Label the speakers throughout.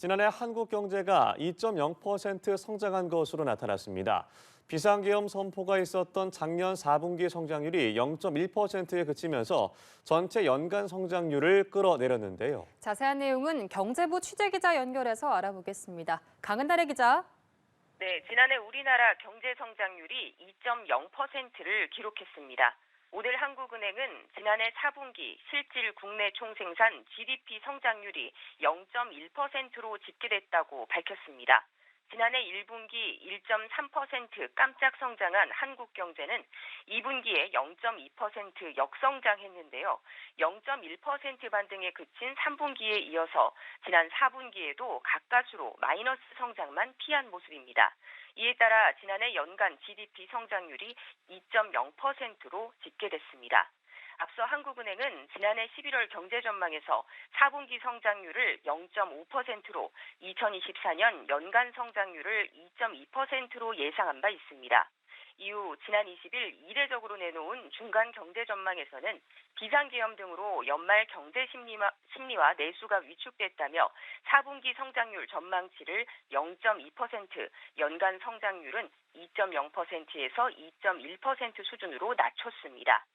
Speaker 1: 지난해 한국 경제가 2.0% 성장한 것으로 나타났습니다. 비상계엄 선포가 있었던 작년 4분기 성장률이 0.1%에 그치면서 전체 연간 성장률을 끌어내렸는데요.
Speaker 2: 자세한 내용은 경제부 취재기자 연결해서 알아보겠습니다. 강은달의 기자.
Speaker 3: 네, 지난해 우리나라 경제 성장률이 2.0%를 기록했습니다. 오늘 한국은행은 지난해 4분기 실질 국내 총생산 GDP 성장률이 0.1%로 집계됐다고 밝혔습니다. 지난해 1분기 1.3% 깜짝 성장한 한국 경제는 2분기에 0.2% 역성장했는데요. 0.1% 반등에 그친 3분기에 이어서 지난 4분기에도 가까스로 마이너스 성장만 피한 모습입니다. 이에 따라 지난해 연간 GDP 성장률이 2.0%로 집계됐습니다. 앞서 한국은행은 지난해 11월 경제전망에서 4분기 성장률을 0.5%로 2024년 연간 성장률을 2.2%로 예상한 바 있습니다. 이후 지난 20일 이례적으로 내놓은 중간 경제전망에서는 비상계엄 등으로 연말 경제 심리와 내수가 위축됐다며 4분기 성장률 전망치를 0.2%, 연간 성장률은 2.0%에서 2.1% 수준으로 낮췄습니다.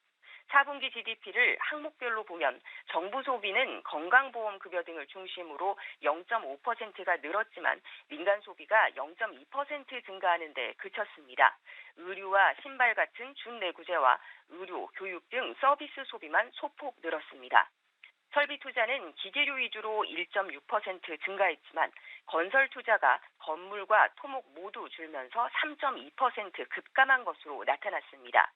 Speaker 3: 4분기 GDP를 항목별로 보면 정부 소비는 건강보험급여 등을 중심으로 0.5%가 늘었지만 민간 소비가 0.2% 증가하는 데 그쳤습니다. 의류와 신발 같은 준내구재와 의료, 교육 등 서비스 소비만 소폭 늘었습니다. 설비 투자는 기계류 위주로 1.6% 증가했지만 건설 투자가 건물과 토목 모두 줄면서 3.2% 급감한 것으로 나타났습니다.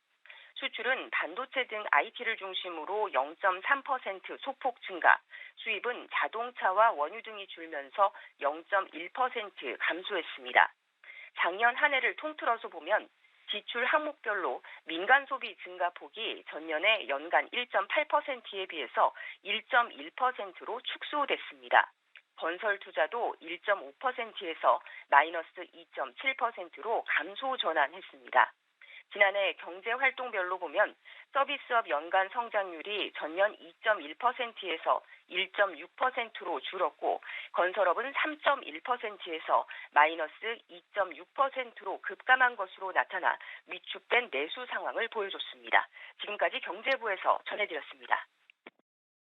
Speaker 3: 수출은 반도체 등 IT를 중심으로 0.3% 소폭 증가, 수입은 자동차와 원유 등이 줄면서 0.1% 감소했습니다. 작년 한 해를 통틀어서 보면 지출 항목별로 민간 소비 증가폭이 전년의 연간 1.8%에 비해서 1.1%로 축소됐습니다. 건설 투자도 1.5%에서 마이너스 2.7%로 감소 전환했습니다. 지난해 경제활동별로 보면 서비스업 연간 성장률이 전년 2.1%에서 1.6%로 줄었고 건설업은 3.1%에서 마이너스 2.6%로 급감한 것으로 나타나 위축된 내수 상황을 보여줬습니다. 지금까지 경제부에서 전해드렸습니다.